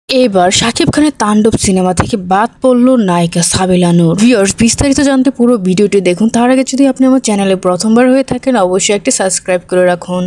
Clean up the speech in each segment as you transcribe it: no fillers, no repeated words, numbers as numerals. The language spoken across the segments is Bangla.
এবার শাকিব খানের তাণ্ডব সিনেমা থেকে বাদ পড়ল নায়িকা সাবিলা নূর। ভিউয়ার্স, বিস্তারিত জানতে পুরো ভিডিওটি দেখুন। তার আগে যদি আপনি আমার চ্যানেলে প্রথমবার হয়ে থাকেন, অবশ্যই একটি সাবস্ক্রাইব করে রাখুন।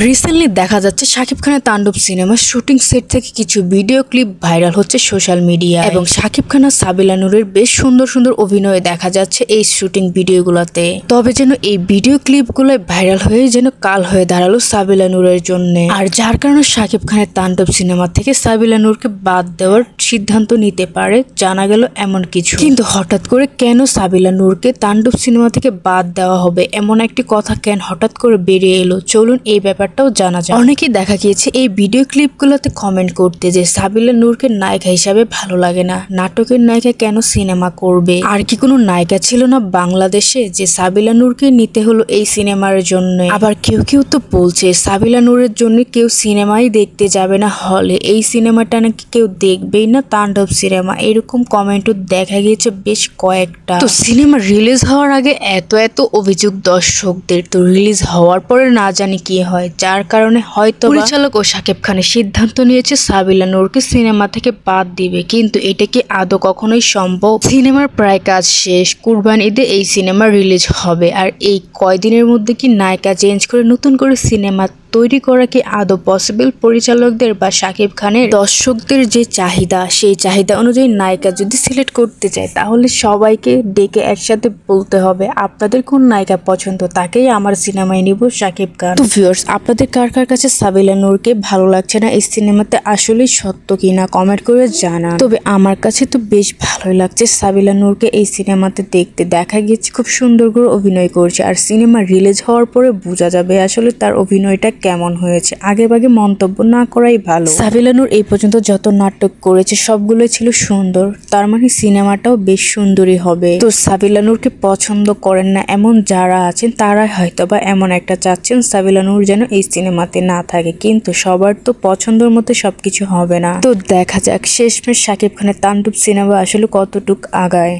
রিসেন্টলি দেখা যাচ্ছে শাকিব খানের তাণ্ডব সিনেমার শুটিং সেট থেকে কিছু ভিডিও ক্লিপ ভাইরাল হচ্ছে সোশ্যাল মিডিয়া, এবং শাকিব খান আর সাবিলা নূরের বেশ সুন্দর সুন্দর অভিনয় দেখা যাচ্ছে এই শুটিং ভিডিওগুলোতে। তবে যেন এই ভিডিও ক্লিপগুলো ভাইরাল হয়ে যেন কাল হয়ে দাঁড়ালো সাবিলা নূরের জন্য, আর যার কারণে শাকিব খানের তাণ্ডব সিনেমা থেকে সাবিলা নূরকে বাদ দেওয়ার সিদ্ধান্ত নিতে পারে জানা গেল এমন কিছু। কিন্তু হঠাৎ করে কেন সাবিলা নূরকে তাণ্ডব সিনেমা থেকে বাদ দেওয়া হবে, এমন একটি কথা কেন হঠাৎ করে বেরিয়ে এলো, চলুন এই ব্যাপারটাও জানা যায়। অনেকেই দেখা গিয়েছে এই ভিডিও ক্লিপগুলোতে কমেন্ট করতে যে সাবিলা নূরকে নায়িকা হিসাবে ভালো লাগে না, নাটকের নায়িকা কেন সিনেমা করবে, আর কি কোনো নায়িকা ছিল না বাংলাদেশে যে সাবিলা নূরকে নিতে হলো এই সিনেমার জন্য। আবার কেউ কেউ তো বলছে সাবিলা নূরের জন্য কেউ সিনেমাই দেখতে যাবে না হলে, এই সিনেমাটা নাকি কেউ দেখবেই না, তাণ্ডব সিনেমা, এরকম কমেন্টও দেখা গিয়েছে বেশ কয়েকটা। তো সিনেমা রিলিজ হওয়ার আগে এত অভিযোগ দর্শকদের, তো রিলিজ হওয়ার পরে না জানি কি হয়, যার কারণে হয়তো পরিচালক ও শাকিব খানের সিদ্ধান্ত নিয়েছে সাবিলা নূরকে সিনেমা থেকে বাদ দিবে। কিন্তু এটা কি আদৌ কখনোই সম্ভব? সিনেমার প্রায় কাজ শেষ, কুরবান ঈদে এই সিনেমা রিলিজ হবে, আর এই কয়দিনের মধ্যে কি নায়িকা চেঞ্জ করে নতুন করে সিনেমা তৈরি করা কি আদৌ পসিবল? পরিচালকদের বা শাকিব খানের দর্শকদের যে চাহিদা, সেই চাহিদা অনুযায়ী নায়িকা যদি সিলেক্ট করতে চায়, তাহলে সবাইকে ডেকে একসাথে বলতে হবে আপনাদের কোন নায়িকা পছন্দ, তাকেই আমার সিনেমায় নিব শাকিব খান। তো ভিউয়ার্স, আপনাদের কার কার কাছে সাবিলা নূরকে ভালো লাগছে না এই সিনেমাতে, আসলেই সত্য কিনা কমেন্ট করে জানান। তবে আমার কাছে তো বেশ ভালোই লাগছে সাবিলা নূরকে এই সিনেমাতে দেখতে। দেখা গিয়েছে খুব সুন্দর করে অভিনয় করছে, আর সিনেমা রিলিজ হওয়ার পরে বোঝা যাবে আসলে তার অভিনয়টা কেমন হয়েছে। আগে ভাগে মন্তব্য না করাই ভালো। সাবিলা নূর এই পর্যন্ত যত নাটক করেছে সবগুলোই ছিল সুন্দর, তার মানে সিনেমাটাও বেশ সুন্দরই হবে। তো সাবিলা নূরকে পছন্দ করেন না এমন যারা আছেন, তারা হয়তো বা এমন একটা চাচ্ছেন সাবিলা নূর যেন এই সিনেমাতে না থাকে, কিন্তু সবার তো পছন্দের মতো সবকিছু হবে না। তো দেখা যাক শেষমেশ শাকিব খানের তাণ্ডব সিনেমা আসলে কতটুক আগায়।